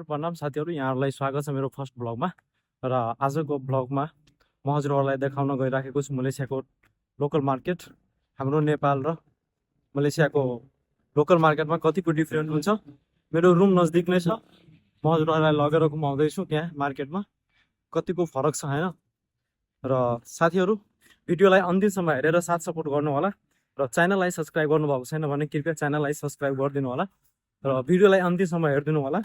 नमस्कार प्रणाम साथीहरू, यहाँहरूलाई स्वागत छ मेरो फर्स्ट ब्लगमा। र आजको ब्लगमा म हजुरहरूलाई देखाउन गइराखेको छु मलेसियाको लोकल मार्केट। हाम्रो नेपाल र मलेसियाको लोकल मार्केटमा कतिको डिफ्रेन्ट हुन्छ। मेरो रुम नजिक नै छ, म हजुरहरूलाई लगेर घुमाउँदैछु त्यहाँ मार्केटमा कतिको फरक छ हैन। र साथीहरू, भिडियोलाई अन्तिमसम्म हेरेर साथ सपोर्ट गर्नु होला र च्यानललाई सब्स्क्राइब गर्नुभएको छैन भने कृपया च्यानललाई सब्स्क्राइब गरिदिनु होला र भिडियोलाई अन्तिमसम्म हेरिदिनु होला।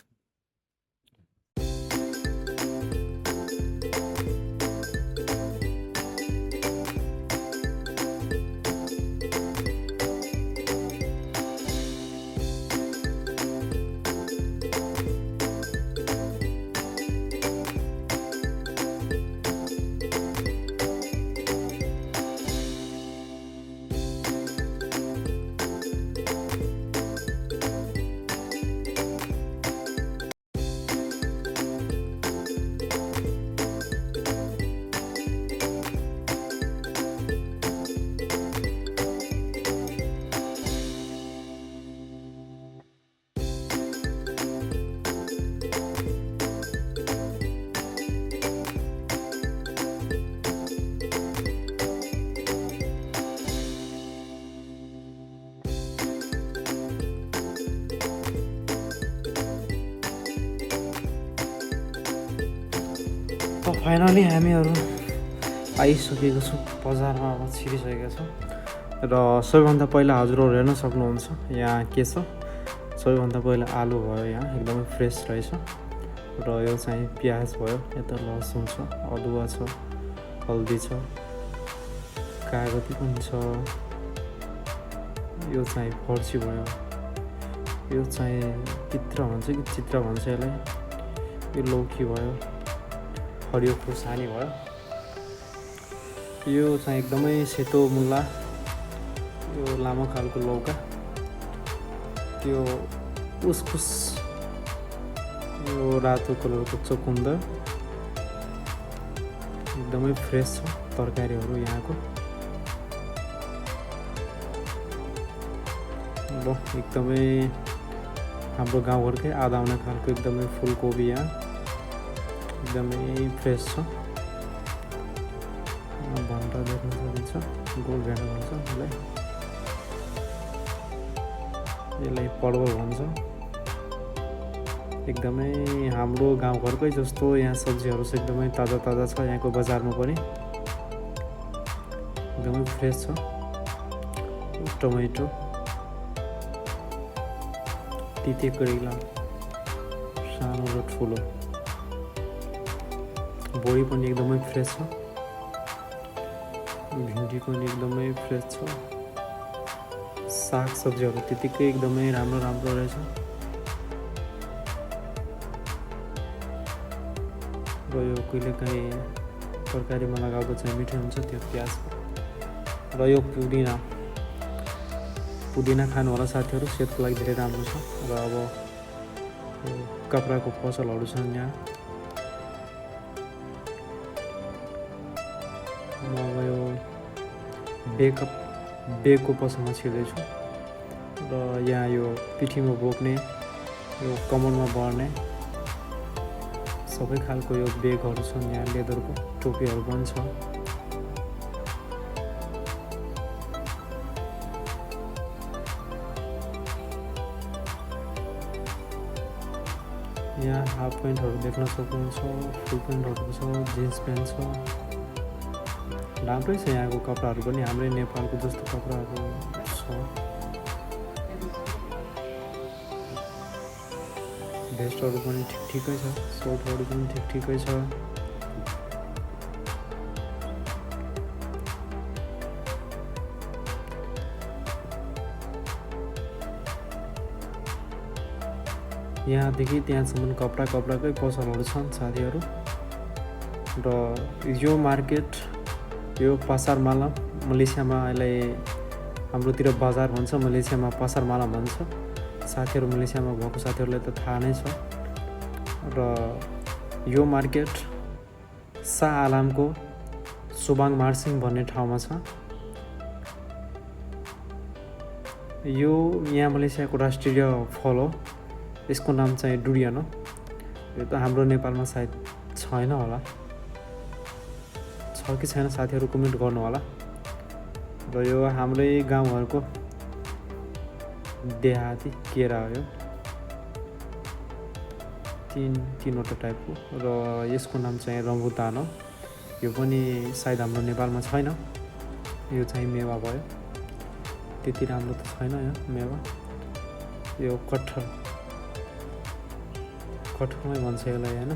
फाइनली हामीहरू आइसकेको छौँ बजारमा। अब छिरिसकेका छौँ र सबैभन्दा पहिला हजुरहरू हेर्न सक्नुहुन्छ यहाँ के छ। सबैभन्दा पहिला आलु भयो, यहाँ एकदमै फ्रेस रहेछ। र यो चाहिँ प्याज भयो, यता लसुन छ, अदुवा छ, हल्दी छ, कागती पनि छ, यो चाहिँ फर्सी भयो, यो चाहिँ चित्र भन्छ कि चित्र भन्छ यसलाई, यो लौकी भयो, हरियो खुर्सानी भयो, यो चाहिँ एकदमै सेतो मुला, यो लामो खालको लौका, त्यो उस्कुस, यो रातो कलरको चुकुन्दर। एकदमै फ्रेस छ तरकारीहरू यहाँको। ल एकदमै हाम्रो गाउँघरकै आधा आउने खालको एकदमै फुलकोपी यहाँ एकदमै फ्रेस छ। भन्टा देख्न सकिन्छ, गोल भेडा भन्छ यसलाई परवल भन्छ। एकदमै हाम्रो गाउँघरकै जस्तो यहाँ सब्जीहरू चाहिँ एकदमै ताजा ताजा छ यहाँको बजारमा पनि, एकदमै फ्रेस छ। टमेटो, तिते करेला सानो र ठुलो, बोडी पनि एकदमै फ्रेस छ, भिन्डी पनि एकदमै फ्रेस छ, साग सब्जीहरू त्यतिकै एकदमै राम्रो राम्रो रहेछ। र यो कहिलेकाहीँ तरकारीमा लगाएको चाहिँ मिठो हुन्छ त्यो प्याज। र यो पुदिना खानु होला साथीहरू, सेहतको लागि धेरै राम्रो छ। र अब कपडाको पसलहरू छन् यहाँ। म अब यो बेगको पसलमा छिर्दैछु र यहाँ यो पिठीमा बोक्ने, यो कमरमा बढ्ने सबै खालको यो बेगहरू छन् यहाँ। लेदरको टोपीहरू पनि छ। यहाँ हाफ प्यान्टहरू देख्न सक्नुहुन्छ, फुल प्यान्टहरू छ, जिन्स प्यान्ट छ। राम्रै छ यहाँको कपडाहरू पनि, हाम्रै नेपालको जस्तो कपडाहरू छ। भेस्टहरू पनि ठिकै छ, सर्टहरू पनि ठिकै छ। यहाँदेखि त्यहाँसम्म कपडाकै पसलहरू छन् साथीहरू। र यो मार्केट, यो पासार माला, मलेसियामा यसलाई हाम्रोतिर बजार भन्छ, मलेसियामा पासार माला भन्छ। साथीहरू मलेसियामा भएको साथीहरूलाई त थाहा नै छ। र यो मार्केट शाह आलमको सुबाङ मार्सिङ भन्ने ठाउँमा छ। यो यहाँ मलेसियाको राष्ट्रिय फल हो। यसको नाम चाहिँ डुरियन हो यो त हाम्रो नेपालमा सायद छैन होला, छ कि छैन साथीहरू कमेन्ट गर्नु होला। र यो हाम्रै गाउँघरको देहाती केरा हो, यो तीनवटा टाइपको, र यसको नाम चाहिँ रम्बुतान हो। यो पनि सायद हाम्रो नेपालमा छैन। यो चाहिँ मेवा भयो, त्यति राम्रो त छैन यो मेवा। यो कटहरमै भन्छ यसलाई होइन।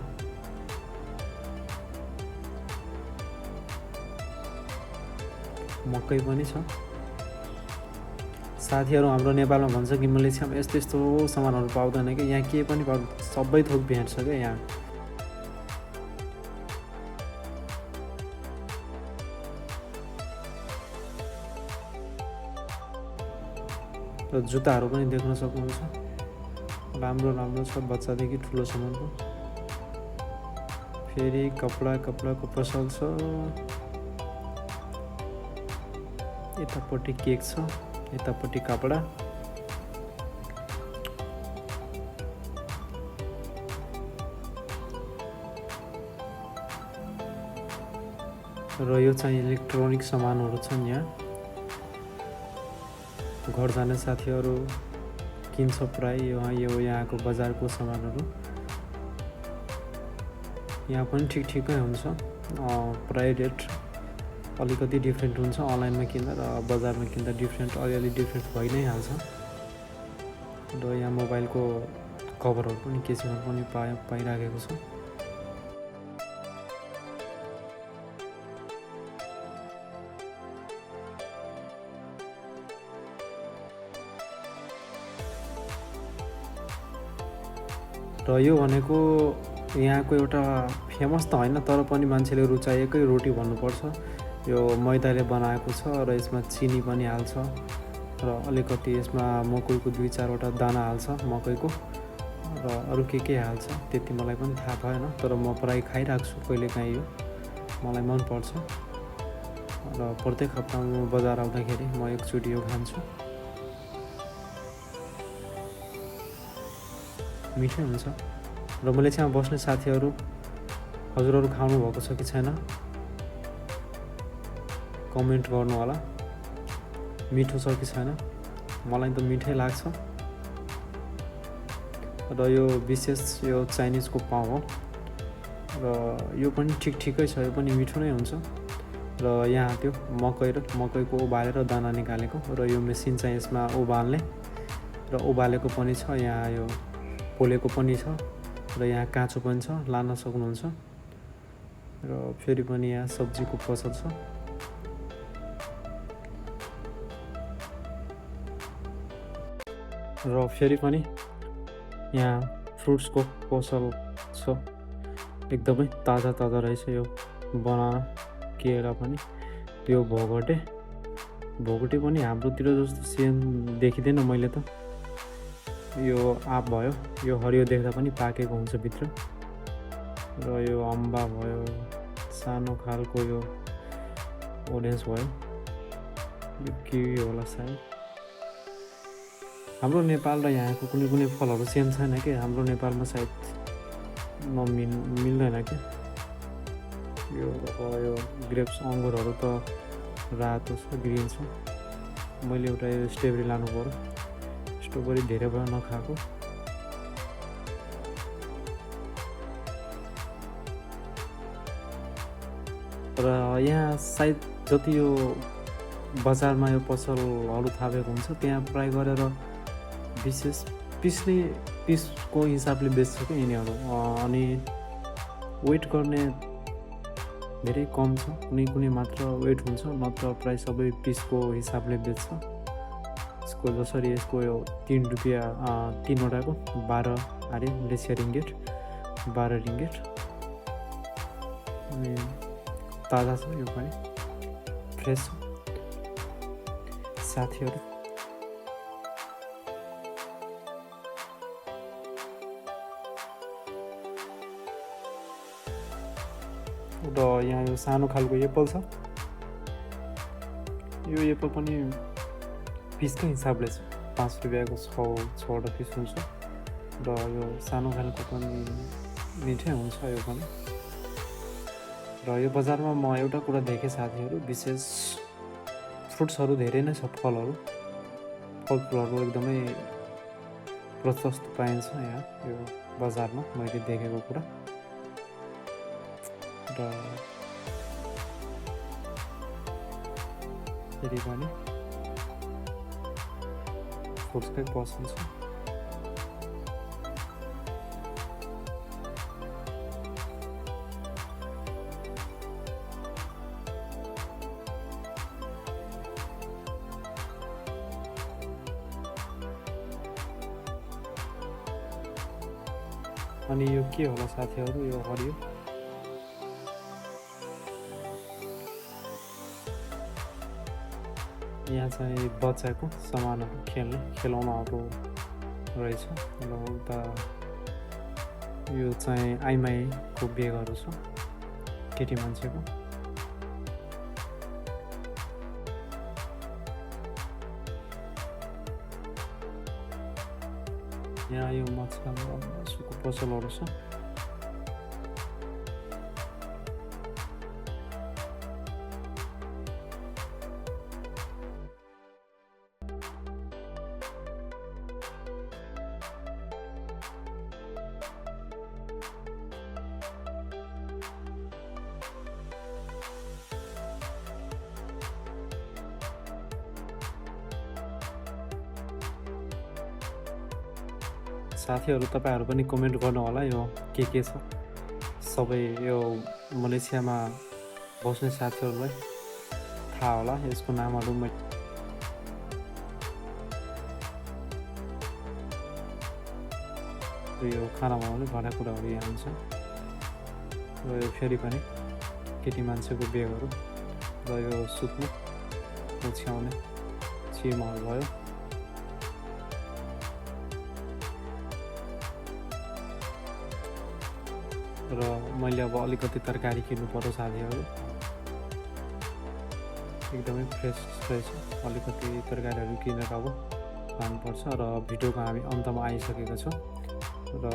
मकै पनि छ। साथीहरू हाम्रो नेपालमा भन्छ कि मलेसियामा यस्तो यस्तो सामानहरू पाउँदैन कि, यहाँ के पनि पाउँदैन, सबै थोक भेट्छ क्या यहाँ। र जुत्ताहरू पनि देख्न सक्नुहुन्छ, राम्रो राम्रो छ, बच्चादेखि ठुलोसम्मको। फेरि कपडाको पसल छ, यतापट्टि केक छ, यतापट्टि कपडा। र यो चाहिँ इलेक्ट्रोनिक सामानहरू छन् यहाँ। घर जाने साथीहरू किन्छ प्राय यो यहाँको बजारको सामानहरू। यहाँ पनि ठिकै हुन्छ, प्राय रेट अलिकति डिफ्रेन्ट हुन्छ अनलाइनमा किन्दा र बजारमा किन्दा अलिअलि डिफ्रेन्ट भइ नै हाल्छ। र यहाँ मोबाइलको कभरहरू पनि केसीमा पनि पाइराखेको छ। र यो भनेको यहाँको एउटा फेमस त होइन, तर पनि मान्छेले रुचाएकै रोटी भन्नुपर्छ। यो मैदाले बनाएको छ र यसमा चिनी पनि हाल्छ र अलिकति यसमा मकैको 2-4वटा दाना हाल्छ मकैको, र अरू के हाल्छ त्यति मलाई पनि थाहा भएन। तर म प्राय खाइरहेको छु कहिलेकाहीँ, यो मलाई मनपर्छ। र प्रत्येक हप्तामा म बजार आउँदाखेरि म एकचोटि यो खान्छु। मिठै हुन्छ। र मलेसियामा बस्ने साथीहरू, हजुरहरू खानु भएको छ कि छैन कमेन्ट गर्नु होला। मिठो छ कि छैन, मलाई त मिठै लाग्छ। र यो विशेष यो चाइनिजको पाउ हो, र यो पनि ठिकै छ, यो पनि मिठो नै हुन्छ। र यहाँ त्यो मकैको उबालेर दाना निकालेको, र यो मेसिन चाहिँ यसमा उबाल्ने, र उबालेको पनि छ, यहाँ यो पोलेको पनि छ, र यहाँ काँचो पनि छ, लान सक्नुहुन्छ। र फेरि पनि यहाँ सब्जीको पसल छ। र फेरि पनि यहाँ फ्रुट्सको पसल छ, एकदमै ताजा रहेछ। यो बनाना, केरा पनि, त्यो भोगटे पनि हाम्रोतिर जस्तो सेम देखिँदैन मैले त। यो आँप भयो, यो हरियो देख्दा पनि पाकेको हुन्छ भित्र। र यो अम्बा भयो, सानो खालको यो ओरेन्ज भयो, यो किवी होला सायद। हाम्रो नेपाल र यहाँको कुनै फलहरू सेम छैन कि, हाम्रो नेपालमा सायद मिल्दैन कि। यो ग्रेप्स अङ्गुरहरू त रातो छ, ग्रिन छ। मैले एउटा यो स्ट्रबेरी लानु पऱ्यो, स्ट्रबेरी धेरै भयो नखाएको। र यहाँ सायद जति यो बजारमा यो पसलहरू थापेको हुन्छ, त्यहाँ प्राय गरेर विशेष पिसको हिसाबले बेच्छ क्या यिनीहरू। अनि वेट गर्ने धेरै कम छ, कुनै मात्र वेट हुन्छ, नत्र प्राय सबै पिसको हिसाबले बेच्छ। यसको जसरी यसको यो 3 रुपियाँ 3वटाको 12 अरे मलेसिया रिङ्गेट, 12 रिङ्गेट। अनि ताजा छ, यो पनि फ्रेस छ साथीहरू। र यहाँ यो सानो खालको एप्पल छ, यो एप्पल पनि पिसको हिसाबले छ, 5 रुपियाँको 6वटा पिस हुन्छ। र यो सानो खालको पनि मिठै हुन्छ यो पनि। र यो बजारमा म एउटा कुरा देखेँ साथीहरू, विशेष फ्रुट्सहरू धेरै नै छ, फलफुलहरू एकदमै प्रशस्त पाइन्छ यहाँ यो बजारमा, मैले देखेको कुरा। र फेरि पनि फ्रुट्सकै पसल छ। अनि यो के होला साथीहरू, यो हरियो यहाँ चाहिँ बच्चाको सामानहरू, खेलौनाहरू रहेछ। र उता यो चाहिँ आइमाईको बेगहरू छ, केटी मान्छेको। यहाँ यो माछाको पसलहरू छ। साथीहरू तपाईँहरू पनि कमेन्ट गर्नु होला यो के छ। सबै यो मलेसियामा बस्ने साथीहरूलाई थाहा होला यसको नामहरू। यो खाना बनाउने भाँडाकुँडाहरू यहाँ हुन्छ। र यो फेरि पनि केटी मान्छेको बेगहरू, र यो सुत्ने ओछ्याउने चिरमहल भयो। र मैले अब अलिकति तरकारी किन्नु पर्यो साथीहरू, एकदमै फ्रेस रहेछ। अलिकति तरकारीहरू किनेर अब खानुपर्छ। र भिडियोको हामी अन्तमा आइसकेका छौँ। र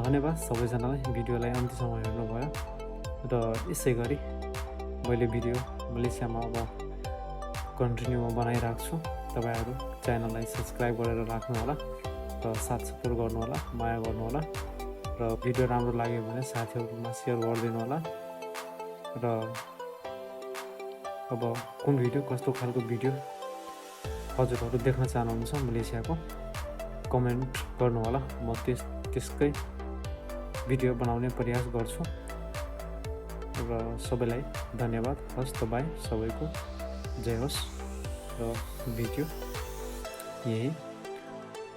धन्यवाद सबैजनालाई भिडियोलाई अन्त्यसम्म हेर्नुभयो। र यसै गरी मैले भिडियो मलेसियामा अब कन्टिन्यूमा बनाइरहेको छु। तपाईँहरू च्यानललाई सब्सक्राइब गरेर राख्नु होला र साथ सपोर्ट गर्नु होला, माया गर्नु होला। र भिडियो राम्रो लाग्यो भने साथीहरूमा सेयर गरिदिनु होला। र अब कुन भिडियो, कस्तो खालको भिडियो हजुरहरू देख्न चाहनुहुन्छ मलेसियाको, कमेन्ट गर्नु होला। म त्यसकै भिडियो बनाउने प्रयास गर्छु। र सबैलाई धन्यवाद। हस् त बाई, सबैको जय होस्। र भिडियो यही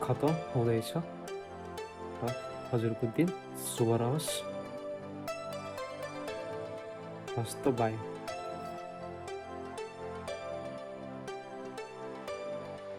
खतम हुँदैछ। र हजुरको दिन शुभ रहोस्। हस् त बाई।